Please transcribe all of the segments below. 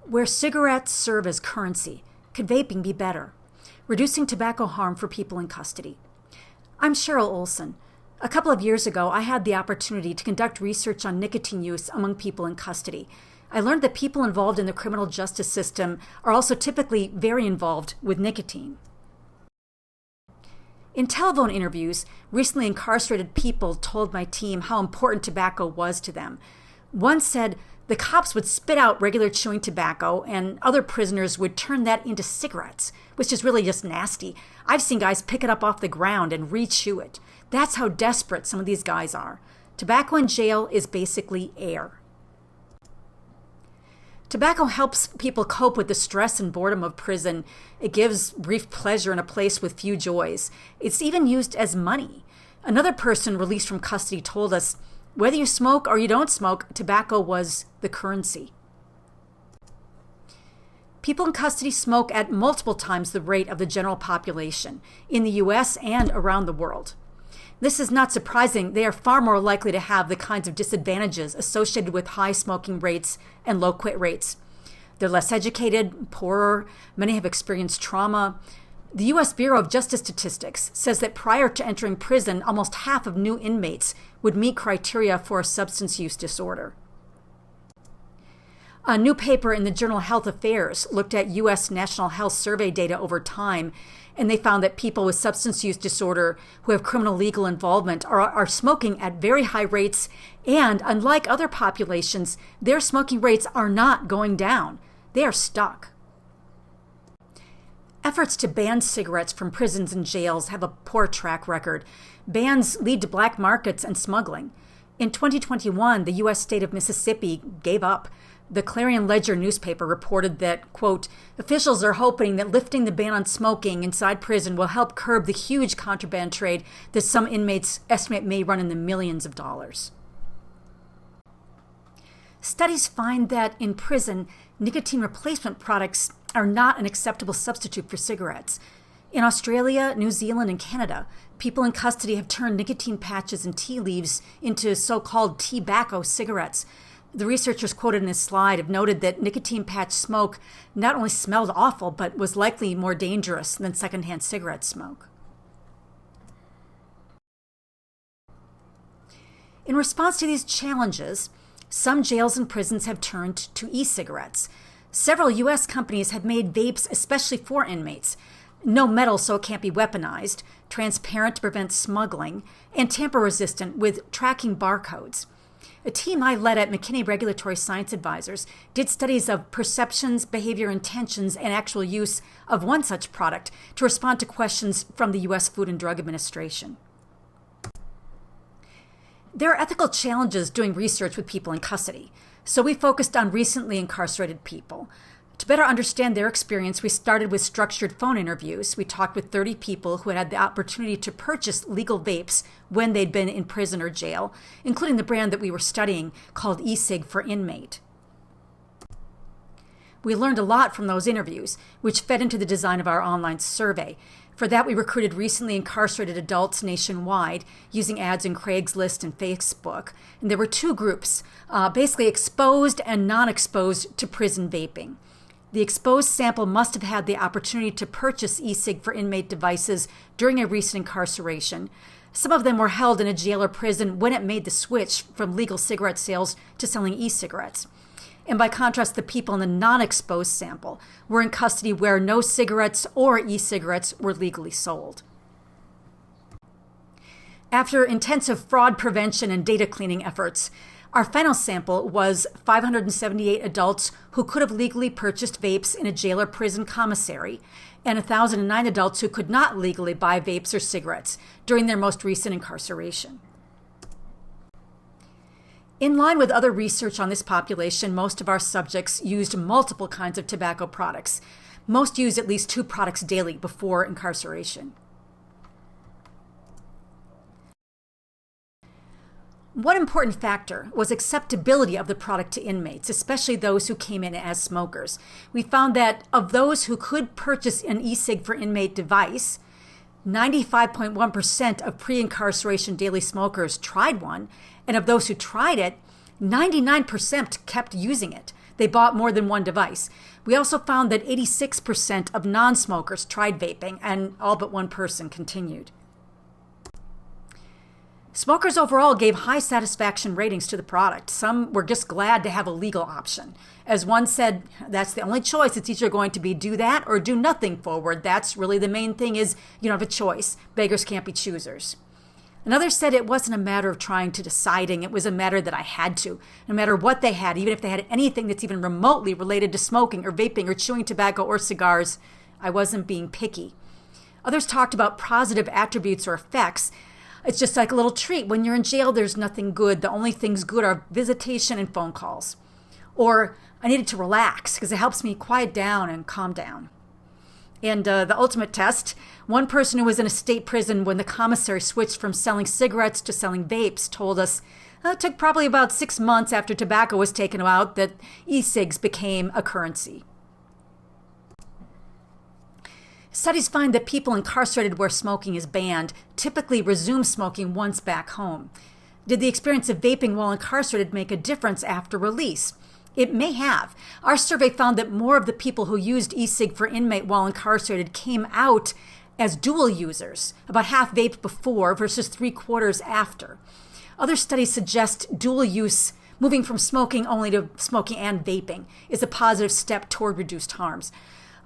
Where cigarettes serve as currency, could vaping be better? Reducing tobacco harm for people in custody. I'm Cheryl Olson. A couple of years ago, I had the opportunity to conduct research on nicotine use among people in custody. I learned that people involved in the criminal justice system are also typically very involved with nicotine. In telephone interviews, recently incarcerated people told my team how important tobacco was to them. One said the cops would spit out regular chewing tobacco and other prisoners would turn that into cigarettes, which is really just nasty. I've seen guys pick it up off the ground and re-chew it. That's how desperate some of these guys are. Tobacco in jail is basically air. Tobacco helps people cope with the stress and boredom of prison. It gives brief pleasure in a place with few joys. It's even used as money. Another person released from custody told us, whether you smoke or you don't smoke, tobacco was the currency. People in custody smoke at multiple times the rate of the general population in the U.S. and around the world. This is not surprising. They are far more likely to have the kinds of disadvantages associated with high smoking rates and low quit rates. They're less educated, poorer, many have experienced trauma. The U.S. Bureau of Justice Statistics says that prior to entering prison, almost half of new inmates would meet criteria for a substance use disorder. A new paper in the journal Health Affairs looked at U.S. National Health Survey data over time, and they found that people with substance use disorder who have criminal legal involvement are smoking at very high rates, and unlike other populations, their smoking rates are not going down. They are stuck. Efforts to ban cigarettes from prisons and jails have a poor track record. Bans lead to black markets and smuggling. In 2021, the U.S. state of Mississippi gave up. The Clarion Ledger newspaper reported that, quote, officials are hoping that lifting the ban on smoking inside prison will help curb the huge contraband trade that some inmates estimate may run in the millions of dollars. Studies find that in prison, nicotine replacement products are not an acceptable substitute for cigarettes. In Australia, New Zealand, and Canada, people in custody have turned nicotine patches and tea leaves into so-called tobacco cigarettes. The researchers quoted in this slide have noted that nicotine patch smoke not only smelled awful, but was likely more dangerous than secondhand cigarette smoke. In response to these challenges, some jails and prisons have turned to e-cigarettes. Several U.S. companies have made vapes especially for inmates. No metal so it can't be weaponized, transparent to prevent smuggling, and tamper-resistant with tracking barcodes. A team I led at McKinney Regulatory Science Advisors did studies of perceptions, behavior, intentions, and actual use of one such product to respond to questions from the U.S. Food and Drug Administration. There are ethical challenges doing research with people in custody, so we focused on recently incarcerated people. To better understand their experience, we started with structured phone interviews. We talked with 30 people who had the opportunity to purchase legal vapes when they'd been in prison or jail, including the brand that we were studying called e-cig for inmate. We learned a lot from those interviews, which fed into the design of our online survey. For that, we recruited recently incarcerated adults nationwide using ads in Craigslist and Facebook. And there were two groups, basically exposed and non-exposed to prison vaping. The exposed sample must have had the opportunity to purchase e-cig for inmate devices during a recent incarceration. Some of them were held in a jail or prison when it made the switch from legal cigarette sales to selling e-cigarettes. And by contrast, the people in the non-exposed sample were in custody where no cigarettes or e-cigarettes were legally sold. After intensive fraud prevention and data cleaning efforts, our final sample was 578 adults who could have legally purchased vapes in a jail or prison commissary, and 1,009 adults who could not legally buy vapes or cigarettes during their most recent incarceration. In line with other research on this population, most of our subjects used multiple kinds of tobacco products. Most used at least 2 products daily before incarceration. One important factor was acceptability of the product to inmates, especially those who came in as smokers. We found that of those who could purchase an e-cig for inmate device, 95.1% of pre-incarceration daily smokers tried one, and of those who tried it, 99% kept using it. They bought more than one device. We also found that 86% of non-smokers tried vaping, and all but one person continued. Smokers overall gave high satisfaction ratings to the product. Some were just glad to have a legal option. As one said, that's the only choice. It's either going to be do that or do nothing forward. That's really the main thing, is you don't have a choice. Beggars can't be choosers. Another said it wasn't a matter of trying to deciding. It was a matter that I had to. No matter what they had, even if they had anything that's even remotely related to smoking or vaping or chewing tobacco or cigars, I wasn't being picky. Others talked about positive attributes or effects. It's just like a little treat. When you're in jail, there's nothing good. The only things good are visitation and phone calls. Or I needed to relax because it helps me quiet down and calm down. And the ultimate test, one person who was in a state prison when the commissary switched from selling cigarettes to selling vapes told us it took probably about 6 months after tobacco was taken out that e-cigs became a currency. Studies find that people incarcerated where smoking is banned typically resume smoking once back home. Did the experience of vaping while incarcerated make a difference after release? It may have. Our survey found that more of the people who used e-cig for inmate while incarcerated came out as dual users, about half vaped before versus 3/4 after. Other studies suggest dual use, moving from smoking only to smoking and vaping, is a positive step toward reduced harms.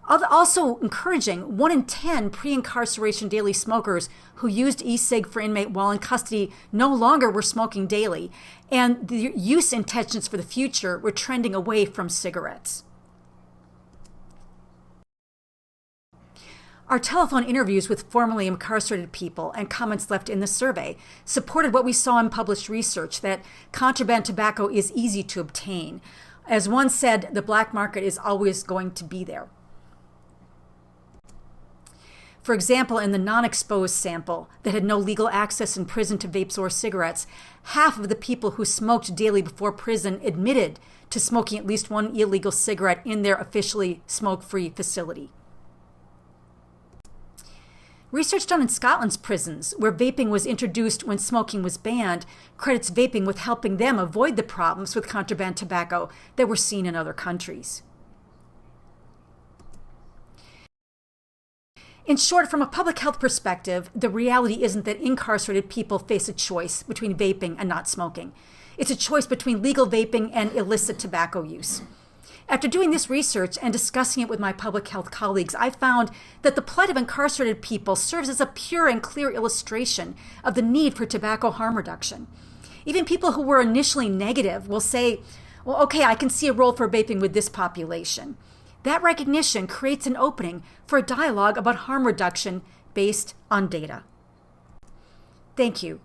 Also encouraging, 1 in 10 pre-incarceration daily smokers who used e-cig for inmate while in custody no longer were smoking daily, and the use intentions for the future were trending away from cigarettes. Our telephone interviews with formerly incarcerated people and comments left in the survey supported what we saw in published research, that contraband tobacco is easy to obtain. As one said, the black market is always going to be there. For example, in the non-exposed sample that had no legal access in prison to vapes or cigarettes, half of the people who smoked daily before prison admitted to smoking at least one illegal cigarette in their officially smoke-free facility. Research done in Scotland's prisons, where vaping was introduced when smoking was banned, credits vaping with helping them avoid the problems with contraband tobacco that were seen in other countries. In short, from a public health perspective, the reality isn't that incarcerated people face a choice between vaping and not smoking. It's a choice between legal vaping and illicit tobacco use. After doing this research and discussing it with my public health colleagues, I found that the plight of incarcerated people serves as a pure and clear illustration of the need for tobacco harm reduction. Even people who were initially negative will say, well, okay, I can see a role for vaping with this population. That recognition creates an opening for a dialogue about harm reduction based on data. Thank you.